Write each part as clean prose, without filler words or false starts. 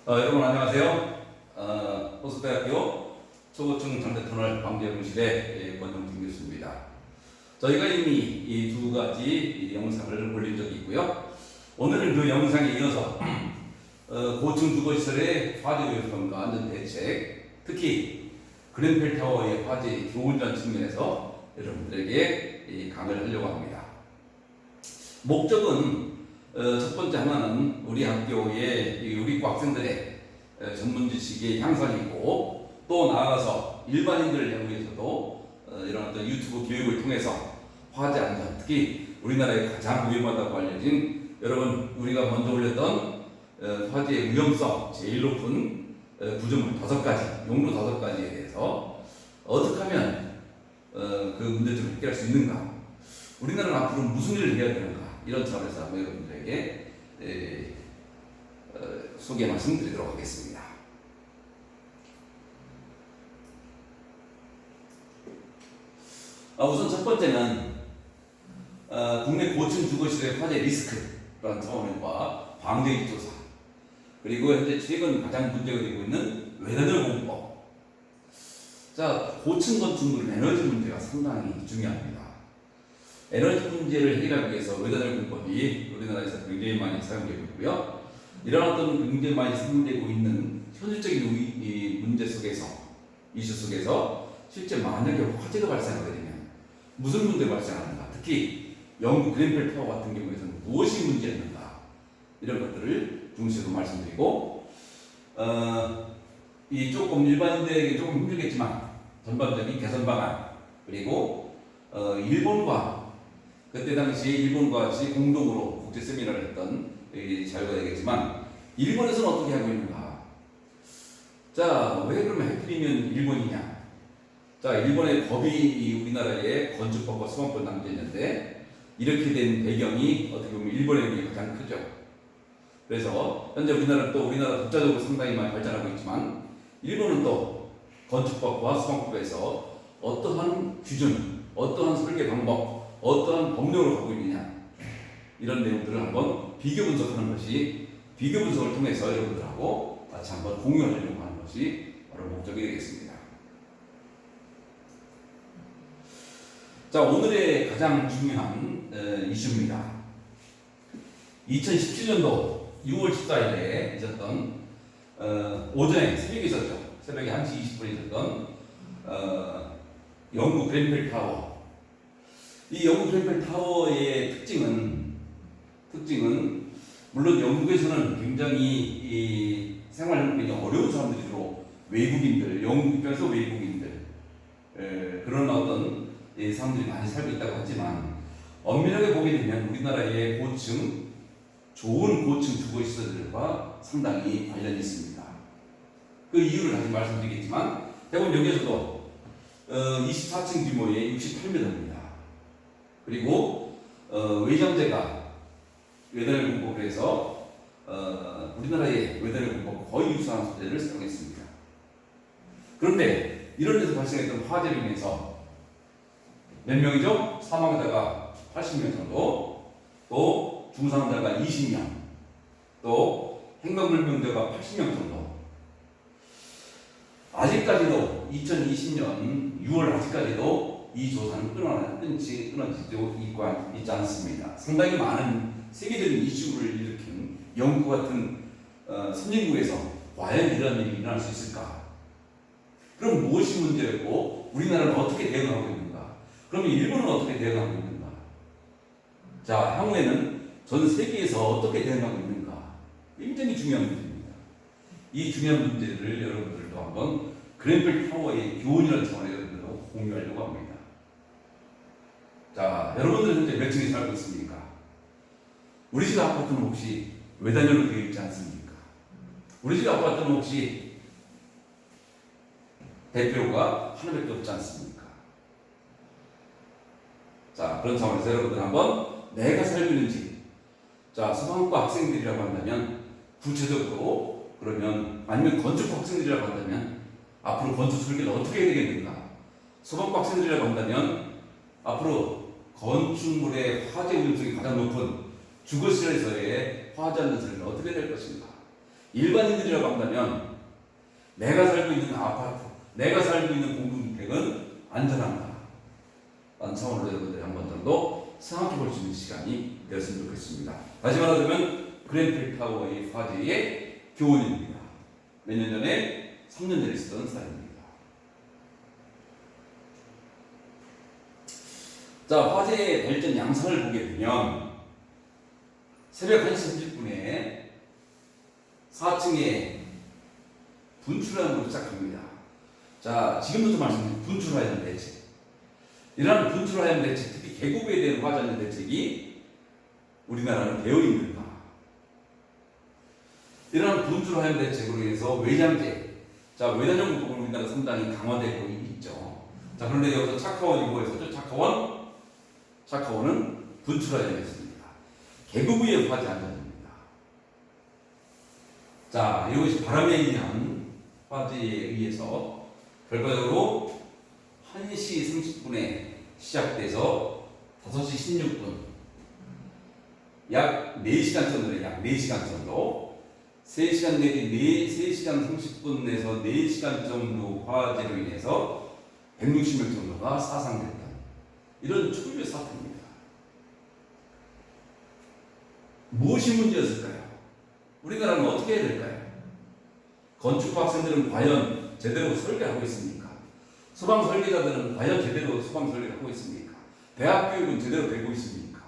여러분 안녕하세요. 호수대학교 초고층 장대터널 방재용실의 권영진 교수입니다. 저희가 이미 이 두 가지 영상을 올린 적이 있고요. 오늘은 그 영상에 이어서 고층 주거시설의 화재 위험성과 안전 대책, 특히 그랜펠 타워의 화재 교훈이라는 측면에서 여러분들에게 이 강의를 하려고 합니다. 목적은 첫 번째 하나는 우리 학교의 우리 학생들의 전문 지식의 향상이고, 또 나아가서 일반인들을 위해서도 이런 어떤 유튜브 교육을 통해서 화재 안전, 특히 우리나라에 가장 위험하다고 알려진 여러분 우리가 먼저 올렸던 화재의 위험성 제일 높은 구조물 5가지, 용도 5가지에 대해서 어떻게 하면 그 문제점을 해결할 수 있는가, 우리나라는 앞으로 무슨 일을 해야 되는가, 이런 차원에서 여러분들에게 소개 말씀드리도록 하겠습니다. 우선 첫 번째는 국내 고층 주거시설의 화재 리스크라는 차원과 방재기 조사, 그리고 현재 최근 가장 문제가 되고 있는 외다들 공법. 자, 고층 건축물은 에너지 문제가 상당히 중요합니다. 에너지 문제를 해결하기 위해서 외다들 공법이 우리나라에서 굉장히 많이 사용되고 있고요. 이런 어떤 굉장히 많이 사용되고 있는 현실적인 이 문제 속에서, 이슈 속에서 실제 만약에 화재가 발생하게 되면 무슨 문제가 발생하는가, 특히 영국 그랜펠 타워 같은 경우에는 무엇이 문제였는가, 이런 것들을 중심으로 말씀드리고, 이 조금 일반인들에게 조금 힘들겠지만 전반적인 개선 방안, 그리고 일본과 그때 당시 일본과 같이 공동으로 국제 세미나를 했던 자료가 되겠지만, 일본에서는 어떻게 하고 있는가. 자, 왜 그러면 해필이면 일본이냐. 자, 일본의 법이 우리나라에 건축법과 소방법 남겨 있는데, 이렇게 된 배경이 어떻게 보면 일본의 영향이 가장 크죠. 그래서 현재 우리나라는 또 우리나라 독자적으로 상당히 많이 발전하고 있지만, 일본은 또 건축법과 소방법에서 어떠한 기준, 어떠한 설계 방법, 어떠한 법령을 갖고 있느냐, 이런 내용들을 한번 비교 분석하는 것이, 비교 분석을 통해서 여러분들하고 같이 한번 공유하려고 하는 것이 바로 목적이 되겠습니다. 자, 오늘의 가장 중요한 이슈입니다. 2017년도 6월 14일에 있었던 오전에 새벽에 있었죠. 새벽에 1시 20분에 있었던 영국 그랜펠 타워. 이 영국 그랜펠 타워의 특징은 물론 영국에서는 굉장히 이 생활 형편이 어려운 사람들이 주로 외국인들, 영국 입장에서 외국인들, 그런 어떤 사람들이 많이 살고 있다고 하지만, 엄밀하게 보게 되면 우리나라의 고층, 좋은 고층 주거시설들과 상당히 관련이 있습니다. 그 이유를 다시 말씀드리겠지만, 대부분 여기에서도 24층 규모의 68m입니다. 그리고 외장재가 외다를 공법을 해서 우리나라의 외다를 공법 거의 유사한 소재를 사용했습니다. 그런데 이런 데서 발생했던 화재로 인해서 몇 명이죠? 사망자가 80명 정도, 또 중상자가 20명, 또 행방불명자가 80명 정도. 아직까지도 2020년 6월 아직까지도 이 조사는 끊어지고 있지 않습니다. 상당히 많은 세계적인 이슈를 일으킨 영국 같은 선진국에서 과연 이런 일이 일어날 수 있을까? 그럼 무엇이 문제였고 우리나라는 어떻게 대응하고 있는가? 그러면 일본은 어떻게 대응하고 있는가? 자, 향후에는 전 세계에서 어떻게 대응하고 있는가? 굉장히 중요한 문제입니다. 이 중요한 문제를 여러분들도 한번 그랜펠 타워의 교훈이라는 차원에서 여러분들하고 공유하려고 합니다. 자, 여러분들은 현재 몇 층에 살고 있습니까? 우리 집 아파트는 혹시 외단열로 되어 있지 않습니까? 우리 집 아파트는 혹시 대표가 하나밖에 없지 않습니까? 자, 그런 차원에서 여러분들 한번 내가 살고 있는 집, 자, 소방과 학생들이라고 한다면 구체적으로, 그러면 아니면 건축과 학생들이라고 한다면 앞으로 건축 설계를 어떻게 해야 되겠는가? 소방과 학생들이라고 한다면 앞으로 건축물의 화재 위험성이 가장 높은 주거시설에서의 화재 안전 설계는 어떻게 될 것인가? 일반인들이라고 한다면 내가 살고 있는 아파트, 내가 살고 있는 공동주택은 안전한가? 라는 차원으로 여러분들이 한 번 정도 생각해 볼 수 있는 시간이 되었으면 좋겠습니다. 다시 말하자면 그랜필 타워의 화재의 교훈입니다. 몇 년 전에, 3년 전에 있었던 사례입니다. 자, 화재의 발전 양상을 보게 되면 새벽 1시 30분에 4층에 분출하는 시작합니다. 자, 지금부터 말씀드린 분출하는 대책. 이러한 분출하는 대책, 특히 계곡에 대한 화재 대책이 우리나라는 되어 있는가? 이러한 분출하는 대책으로 인해서 외장재, 자, 외단적 공법은 우리나라 상당히 강화되고 있죠. 자, 그런데 여기서 착하원 이거에서죠. 착하원은 분출하여야 했습니다. 계곡 위의 화재 안전입니다. 자, 이것이 바람에 의한 화재에 의해서 결과적으로 1시 30분에 시작돼서 5시 16분 약 4시간 정도는 약 4시간 정도 3시간 내지 3시간 30분에서 4시간 정도 화재로 인해서 160명 정도가 사상됐다. 이런 초유의 사태입니다. 무엇이 문제였을까요? 우리나라는 어떻게 해야 될까요? 건축과 학생들은 과연 제대로 설계하고 있습니까? 소방 설계자들은 과연 제대로 소방 설계를 하고 있습니까? 대학 교육은 제대로 되고 있습니까?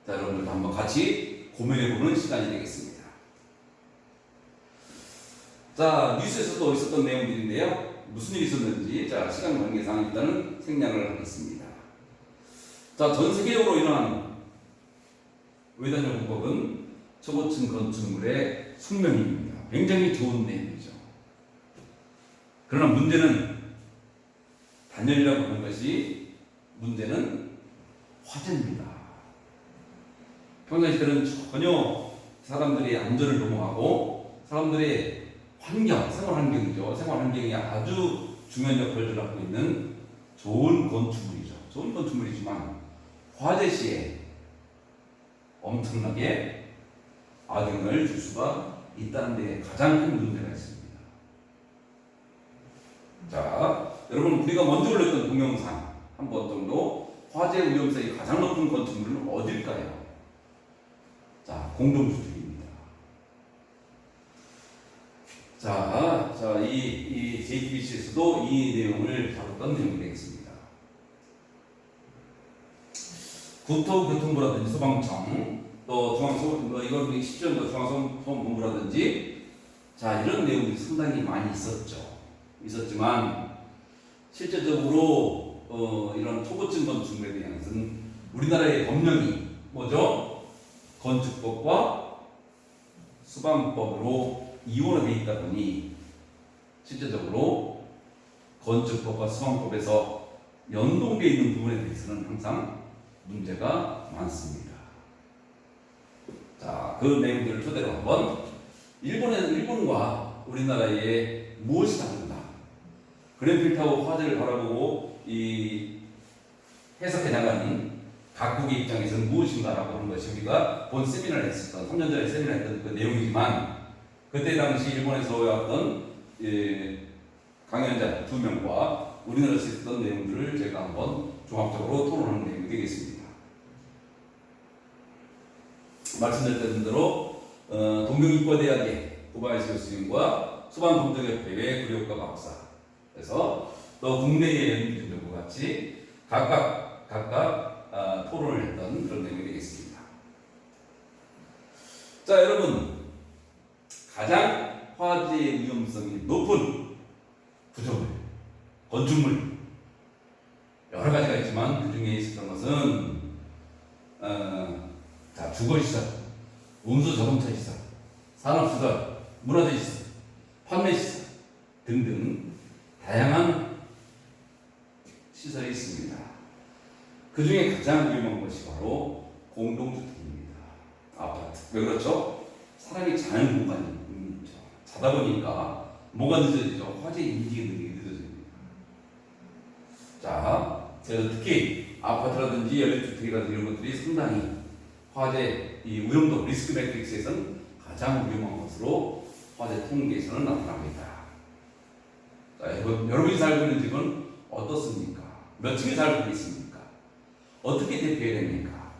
자, 여러분들 한번 같이 고민해보는 시간이 되겠습니다. 자, 뉴스에서도 있었던 내용들인데요. 무슨 일이 있었는지, 자, 시간 관계상 일단은 생략을 하겠습니다. 자, 전 세계적으로 일어난 외단적 공법은 초고층 건축물의 숙명입니다. 굉장히 좋은 내용이죠. 그러나 문제는 단열이라고 하는 것이 문제는 화재입니다. 평상시 때는 전혀 사람들의 안전을 도모하고 사람들의 환경, 생활 환경이죠. 생활 환경이 아주 중요한 역할을 하고 있는 좋은 건축물이죠. 좋은 건축물이지만 화재 시에 엄청나게 악영향을 줄 수가 있다는 데 가장 큰 문제가 있습니다. 자, 여러분 우리가 먼저 올렸던 동영상 한 번 정도 화재 위험성이 가장 높은 건축물은 어딜까요? 자, 공동주택입니다. 자, 이 JTBC에서도 이 내용을 다뤘던 내용이 되겠습니다. 국토교통부라든지 소방청, 또 이건 시청도 중앙소방본부라든지, 자, 이런 내용들이 상당히 많이 있었지만 실제적으로 이런 초고층 건축물에 대한 것은 우리나라의 법령이 뭐죠? 건축법과 소방법으로 이원화 되어 있다 보니 실제적으로 건축법과 소방법에서 연동되어 있는 부분에 대해서는 항상 문제가 많습니다. 자, 그 내용들을 토대로 한번 일본과 우리나라의 무엇이 다른가? 그랜필 타워 화재를 바라보고 이 해석해 나가는 각국의 입장에서는 무엇인가라고 하는 것이 우리가 본 세미나를 했었던 3년 전에 세미나를 했던 그 내용이지만 그때 당시 일본에서 왔던 강연자 2명과 우리나라에서 있었던 내용들을 제가 한번 종합적으로 토론하는 내용이 되겠습니다. 말씀드렸던 대로 동경이과대학의 고바야시 교수님과 소방검정협회의 구리오카 박사, 그래서 또 국내의 연구진들과 같이 각각 토론을 했던 그런 내용이 되겠습니다. 자, 여러분, 가장 화재의 위험성이 높은 구조물, 건축물 여러 가지가 있지만 그 중에 있었던 것은 주거시설, 운수자동차시설, 산업시설, 문화재시설, 판매시설 등등 다양한 시설이 있습니다. 그 중에 가장 위험한 것이 바로 공동주택입니다. 아파트. 왜 그렇죠? 사람이 자는 공간이 있죠. 자다 보니까 뭐가 늦어지죠? 화재 인지 능력이 늦어집니다. 자, 그래서 특히 아파트라든지 연립주택이라든지 이런 것들이 상당히 화재 이 위험도 리스크 매트릭스에서는 가장 위험한 것으로 것으로 화재 통계에서는 나타납니다. 자, 여러분이 살고 있는 집은 어떻습니까? 몇 층에 살고 있습니까? 어떻게 대피해야 됩니까?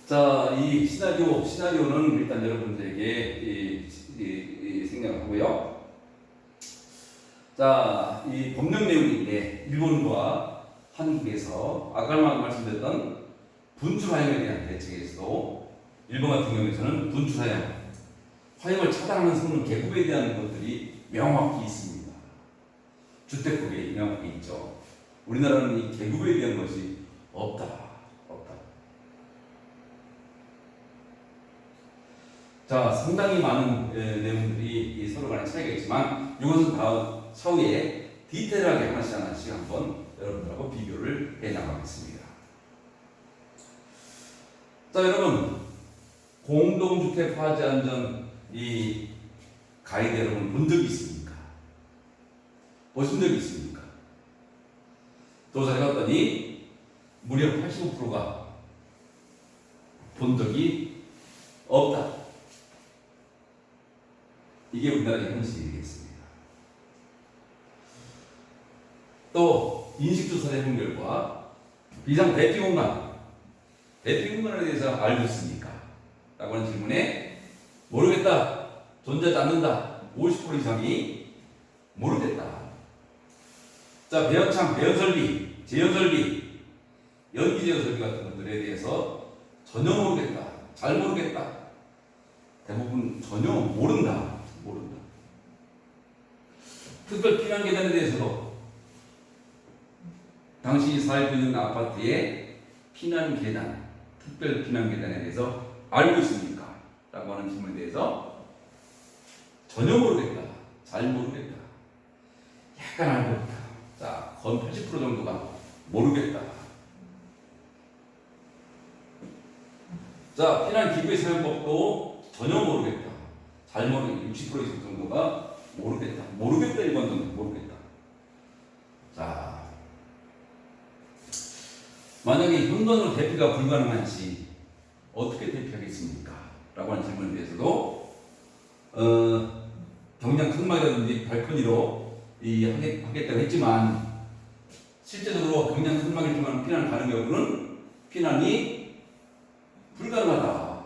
자, 이 시나리오는 일단 여러분들에게 생각하고요. 자, 이 법령 내용인데 일본과 한국에서 아까 말씀드렸던 분출 화염에 대한 대책에서도 일본 같은 경우에는 분출 화염을 차단하는 성능 계급에 대한 것들이 명확히 있습니다. 주택법에 명확히 있죠. 우리나라는 이 계급에 대한 것이 없다. 자, 상당히 많은 내용들이 서로 간에 차이가 있지만 이것은 차후에 디테일하게 하나씩 한번 여러분들하고 비교를 해나가겠습니다. 자, 여러분, 공동주택 화재 안전 이 가이드 여러분 본 적이 있습니까? 보신 적이 있습니까? 조사를 해봤더니 무려 85%가 본 적이 없다. 이게 우리나라의 현실이겠습니다. 또 인식조사를 해본 결과 비상 대피공간에 대해서 알고 있습니까? 라고 하는 질문에 모르겠다, 존재하지 않는다, 50% 이상이 모르겠다. 자, 배연창, 배연설비, 재연설비, 연기제어설비 같은 것들에 대해서 전혀 모르겠다, 잘 모르겠다, 대부분 전혀 모른다. 특별 피난 계단에 대해서도 당신이 살고 있는 아파트의 피난 계단, 특별 피난 계단에 대해서 알고 있습니까? 라고 하는 질문에 대해서 전혀 모르겠다, 잘 모르겠다, 약간 알고 있다. 자, 거의 80% 정도가 모르겠다. 자, 피난 기구의 사용법도 전혀 모르겠다, 잘 모르겠다. 60% 이상 정도가 모르겠다 일반 정도 모르겠다. 자, 만약에 현관으로 대피가 불가능한지 어떻게 대피하겠습니까? 라고 하는 질문에 대해서도 경량 칸막이라든지 발코니로 하겠다고 했지만 실제적으로 경량 칸막이를 통한 피난을 가는 경우는 피난이 불가능하다.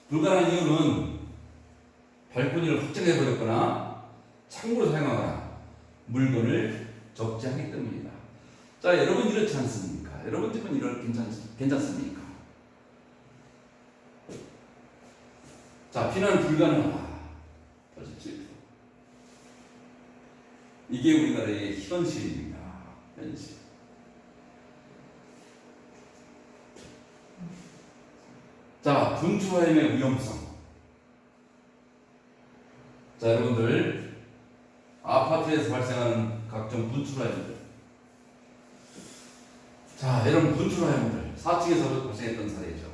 불가능한 이유는 발코니를 확장해버렸거나 창고로 사용하거나 물건을 적재하기 때문이다. 자, 여러분 이렇지 않습니까? 여러분 집은 괜찮습니까? 자, 피난 불가능하다. 87%. 이게 우리나라의 현실입니다. 현실. 자, 분출화염의 위험성. 자, 여러분들 아파트에서 발생하는 각종 분출화염들. 자, 여러분 분출화염들 4층에서 발생했던 사례죠.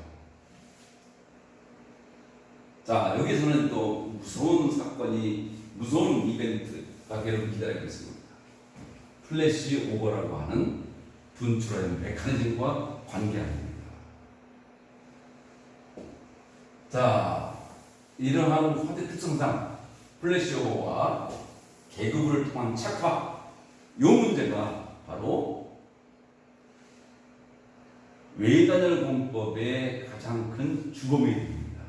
자, 여기서는 또 무서운 사건이, 무서운 이벤트가 여러분 기다리고 있습니다. 플래시 오버라고 하는 분출화염 메커니즘과 관계합니다. 자, 이러한 화재 특성상 플래시 오버와 계급을 통한 착화, 이 문제가 바로 외단열 공법의 가장 큰 주범이 됩니다.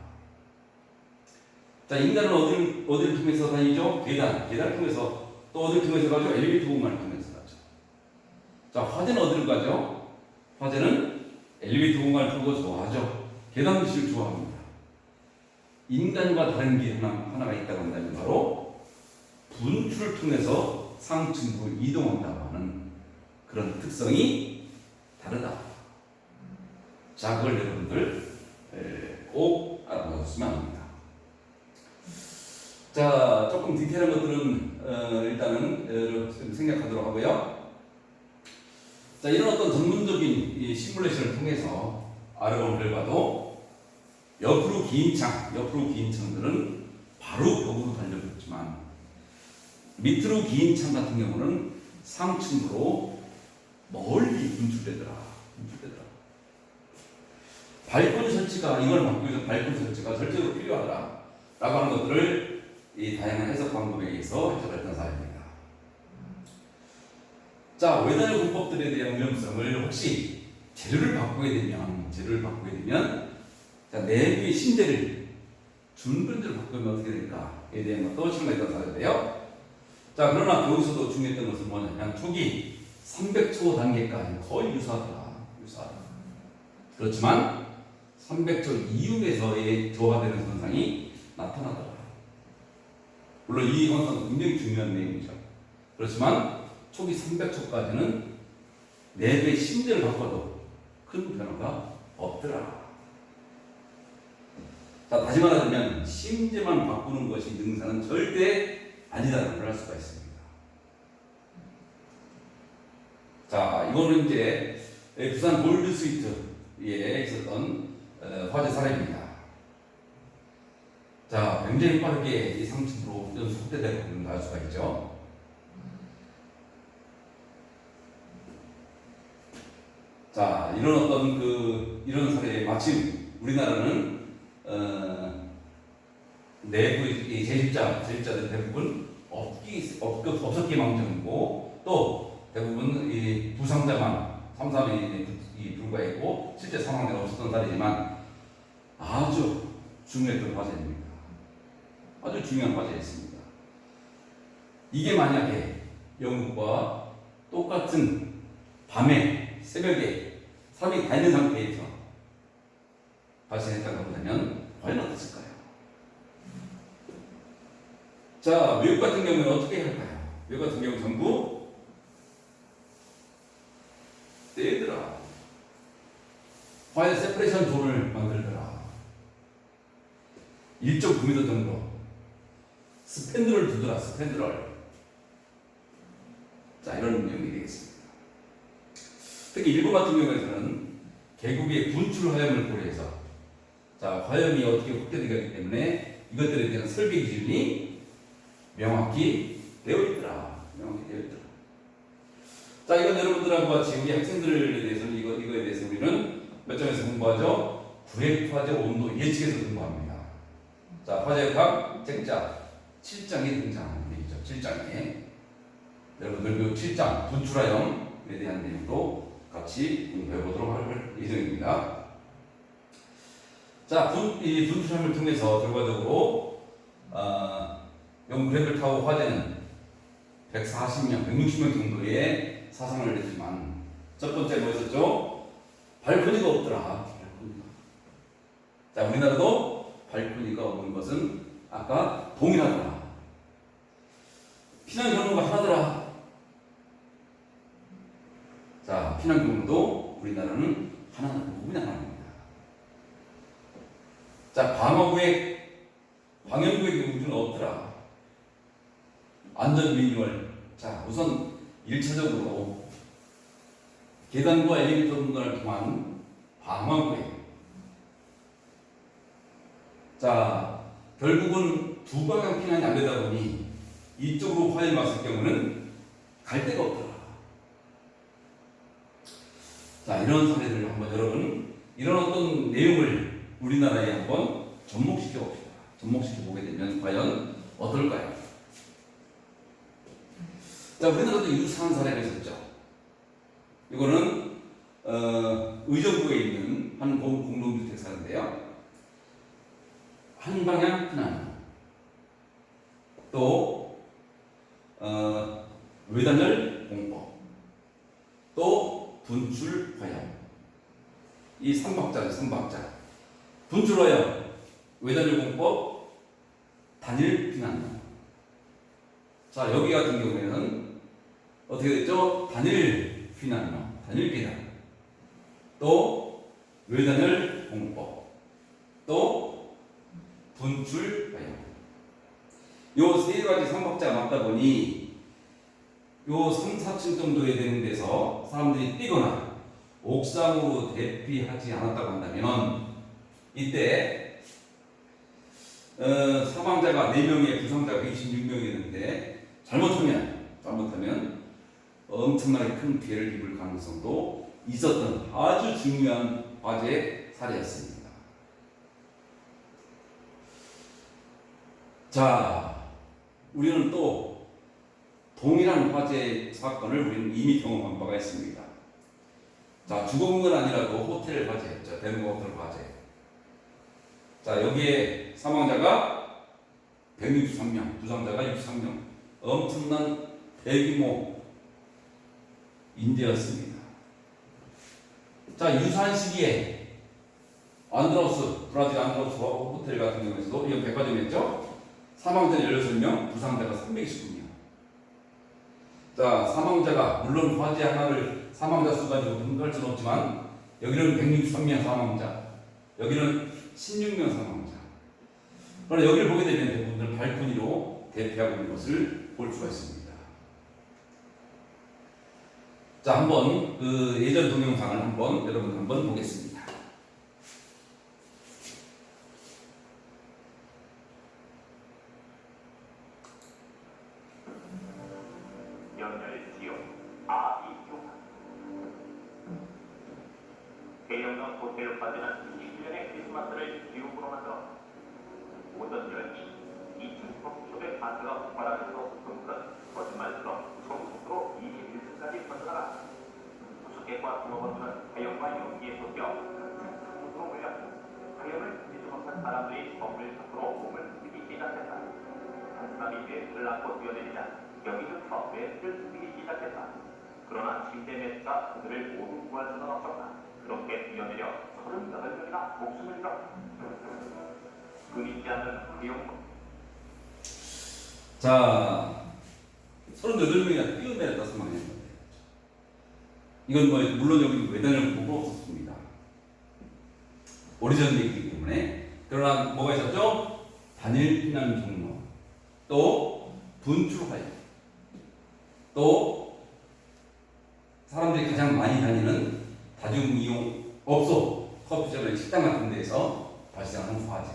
자, 인간은 어디를 통해서 다니죠? 계단을 통해서, 또 어디를 통해서 가죠? 엘리베이터 공간을 통해서 가죠. 자, 화재는 어디를 가죠? 화재는 엘리베이터 공간을 타고 좋아하죠. 계단 기술을 좋아합니다. 인간과 다른 게 하나가 있다고 한다면 바로 분출을 통해서 상층으로 이동한다고 하는 그런 특성이 다르다. 자, 그걸 여러분들 꼭 알아보셨으면 합니다. 자, 조금 디테일한 것들은 일단은 생각하도록 하고요. 자, 이런 어떤 전문적인 시뮬레이션을 통해서 알아본 결과도 옆으로 긴 창들은 바로 벽으로 달려붙지만 밑으로 긴 창 같은 경우는 상층으로 멀리 분출되더라. 발코니 설치가 이걸 막기 위해서 발코니 설치가 절대로 필요하다라고 하는 것들을 이 다양한 해석 방법에 의해서 해석했던 사례입니다. 자, 외단의 문법들에 대한 위험성을 혹시 재료를 바꾸게 되면 자, 내부의 심재를 준근대로 바꾸면 어떻게 될까에 대한 것도 설명했던 사례인데요. 자, 그러나 여기서도 중요했던 것은 뭐냐면 초기 300초 단계까지 거의 유사하다. 그렇지만 300초 이후에서의 조화되는 현상이 나타나더라. 물론 이 현상은 굉장히 중요한 내용이죠. 그렇지만 초기 300초까지는 내부의 심재를 바꿔도 큰 변화가 없더라. 자, 다시 말하자면 심재만 바꾸는 것이 능사는 절대 아니다라는 걸 알 수가 있습니다. 자, 이거는 이제 부산 골드 스위트에 있었던 화재 사례입니다. 자, 굉장히 빠르게 이 상층으로 연수 확대되고 있는 걸 알 수가 있죠. 자, 이런 어떤 이런 사례에 마침 우리나라는 내부의 재직자들 대부분 없었기 망정이고 또 대부분 이 부상자만 3~4명이 불과했고 실제 사망자가 없었던 사례지만 아주 중요했던 화재입니다. 아주 중요한 화재였습니다. 이게 만약에 영국과 똑같은 밤에 새벽에 사람이 다 있는 상태에서 발생했다고 한다면 과연 어땠을까요? 자, 외국 같은 경우는 어떻게 할까요? 외국 같은 경우 전부 떼더라. 파이어 세퍼레이션 존을 만들더라. 1.9m 정도 스팬들을 두더라. 스팬들을. 자, 이런 내용이 되겠습니다. 특히 일본 같은 경우에는 계곡의 분출 화염을 고려해서 자, 화염이 어떻게 확대되기 때문에 이것들에 대한 설계 기준이 명확히 되어 있더라. 자, 이건 여러분들하고 같이 우리 학생들에 대해서는 이거에 대해서 우리는 몇 점에서 공부하죠? 구획 화재 온도 예측에서 공부합니다. 자, 화재 각 쟁자 7장에 등장하는 얘기죠. 7장에 여러분들 그 7장 분출화염에 대한 내용도 같이 공부해 보도록 할 예정입니다. 자, 이 분출함을 통해서 결과적으로 영국 그레벨타워 화재는 140명, 160명 정도의 사상을 냈지만 첫 번째 뭐였었죠? 발코니가 없더라. 자, 우리나라도 발코니가 없는 것은 아까 동일하더라. 피난 경로가 하나더라. 자, 피난 경로도 우리나라는 그냥 하나입니다. 자, 방역구획의 우주는 없더라. 안전 매뉴얼. 자, 우선 1차적으로 계단과 엘리베이터 공간을 통한 방어구획. 자, 결국은 두 방향 피난이 안 되다 보니 이쪽으로 화염이 왔을 경우는 갈 데가 없더라. 자, 이런 사례를 한번 여러분, 이런 어떤 내용을 우리나라에 한번 접목시켜 봅시다. 접목시켜 보게 되면 과연 어떨까요? 자, 우리나라도 유사한 사례가 있었죠. 이거는 의정부에 있는 한 공동주택 사례인데요. 한 방향 피난, 또 외단열 공법, 또 분출 화염. 이 3박자죠, 3박자. 분출 화염, 외단열 공법, 단일 피난. 자, 여기 같은 경우에는 어떻게 됐죠? 단일 피난로, 단일 계단, 또 외단열 공법, 또 분출 화염. 요 세 가지 3박자가 맞다 보니 요 3, 4층 정도에 되는 데서 사람들이 뛰거나 옥상으로 대피하지 않았다고 한다면 이때 사망자가 4명에 부상자가 26명이었는데 잘못하면 엄청나게 큰 피해를 입을 가능성도 있었던 아주 중요한 화재 사례였습니다. 자, 우리는 또 동일한 화재 사건을 우리는 이미 경험한 바가 있습니다. 자, 죽은 건 아니라도 호텔 화재였죠. 대nu가 호텔 화재. 자, 여기에 사망자가 163명, 부상자가 63명. 엄청난 대규모 인재였습니다. 자, 유사한 시기에 브라질 안드라우스 호텔 같은 경우에서도 이건 백화점이었죠. 사망자는 16명, 부상자가 329명. 자, 사망자가 물론 화재 하나를 사망자 수 가지고 분석할 수는 없지만 여기는 163명 사망자, 여기는 16명 사망자. 그러나 여기를 보게 되면 대부분 발코니로 대피하고 있는 것을 볼 수가 있습니다. 자, 한번 그 예전 동영상을 여러분 한번 보겠습니다. 대형의 호텔을 빠지는 20년의 크리스마스를 기록으로 만들어 모든 여인이 2층 초대 파트가 폭발하면서 금큰 거짓말처럼 무서운 속도로 21층까지 번져나가 수수께끼와 숨어버리는 화염과 연기에 쫓겨 무서운 물려 화염을 지지 못한 사람들이 건물 밖으로 몸을 숨기기 시작했다. 한 사람이 매트를 안고 뛰어내리자 여기저기서 매트를 숨기기 시작했다. 그러나 침대 매트가 그들을 모두 구할 수는 없었다. 그렇게 뛰어내려 38명이나 목숨을 잃었다. 끊이지 않는 화염. 자, 38명이나 뛰어내렸다 사망했는데 이건 뭐 물론 여기 외단을 보고 없었습니다. 오래전 얘기이기 때문에. 그러나 뭐가 있었죠? 단일 피난 경로, 또 분출화염, 또 사람들이 가장 많이 다니는 다중이용 업소, 커피숍이나 식당 같은 데에서 발생하는 화재.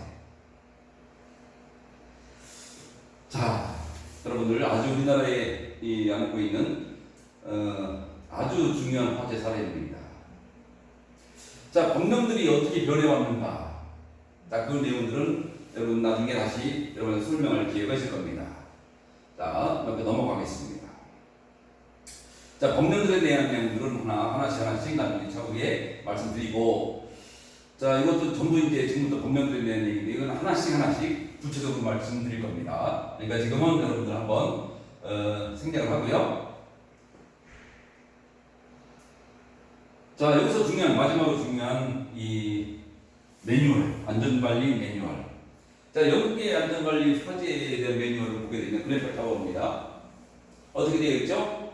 자, 여러분들 아주 우리나라에 안고 있는 아주 중요한 화재 사례입니다. 자, 법령들이 어떻게 변해왔는가? 자, 그 내용들은 여러분 나중에 다시 여러분 설명할 기회가 있을 겁니다. 자, 이렇게 넘어가겠습니다. 자, 법령들에 대한 내용들은 하나씩 나중에 차후에 말씀드리고, 자, 이것도 전부 이제 지금부터 법령들에 대한 얘기인데, 이건 하나씩 구체적으로 말씀드릴 겁니다. 그러니까 지금은 여러분들 한번 생략을 하고요. 자, 여기서 마지막으로 중요한 이 매뉴얼, 안전관리 매뉴얼. 자, 영국의 안전관리 화재에 대한 매뉴얼을 보게 되면 그래프가 나옵니다. 어떻게 되어 있죠?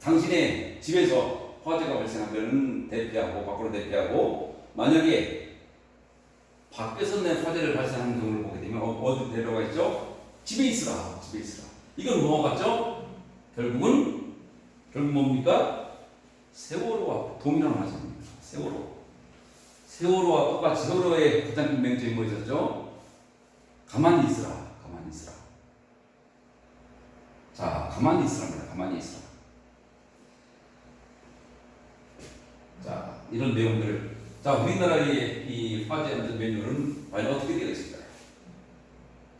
당신의 집에서 화재가 발생하면 대피하고, 밖으로 대피하고, 만약에 밖에서 내 화재를 발생하는 경우를 보게 되면 어디 데려가 있죠? 집에 있으라. 이건 뭐가 같죠? 결국은 뭡니까? 세월호와 동일한 화재입니다. 세월호와 똑같이 세월호의 가장 큰 맹점이 뭐였죠? 가만히 있으라. 자, 가만히 있으라. 자, 이런 내용들. 자, 우리나라의 이 화재 안전 매뉴얼은 과연 어떻게 되어 있을까요?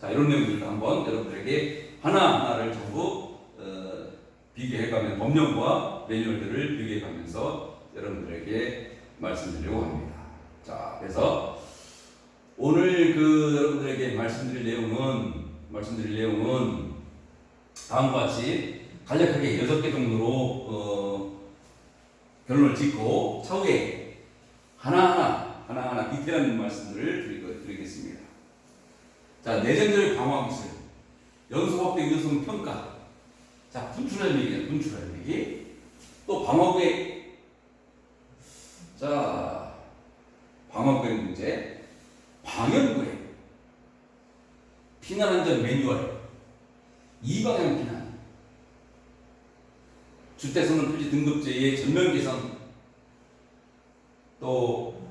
자, 이런 내용들을 한번 여러분들에게 하나하나를 전부 비교해가면 법령과 매뉴얼들을 비교해가면서 여러분들에게 말씀드리려고 합니다. 자, 그래서 오늘 여러분들에게 말씀드릴 내용은 다음과 같이 간략하게 6개 정도로 결론을 짓고 차후에 하나하나 디테일한 말씀들을 드리겠습니다. 자, 내전절 방어 기술, 연소확대 유효성 평가. 자, 분출할 얘기. 또 방어구획. 자, 방어구획 문제, 방연구획, 피난안전 매뉴얼, 이방향 피난, 주택선은 표지 등급제의 전면 개선, 또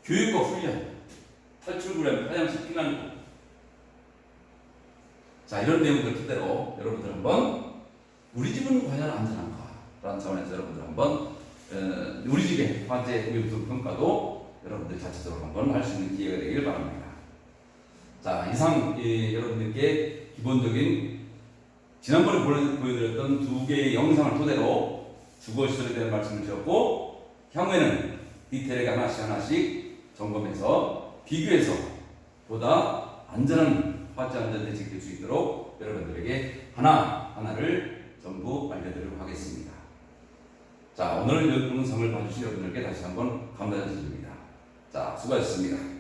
교육과 훈련, 탈출구역, 화장실 피난구. 자, 이런 내용들 토대로 여러분들 한번 우리 집은 과연 안전한가? 라는 차원에서 여러분들 한번 우리 집의 화재 위험성 평가도 여러분들 자체적으로 한번 할 수 있는 기회가 되길 바랍니다. 자, 이상 여러분들께 기본적인 지난번에 보여드렸던 두 개의 영상을 토대로 주거시설에 대한 말씀을 드렸고, 향후에는 디테일하게 하나씩 점검해서 비교해서 보다 안전한 화재 안전 대책 될 수 있도록 여러분들에게 하나하나를 전부 알려드리도록 하겠습니다. 자, 오늘 영상을 봐주신 여러분들께 다시 한번 감사드립니다. 자, 수고하셨습니다.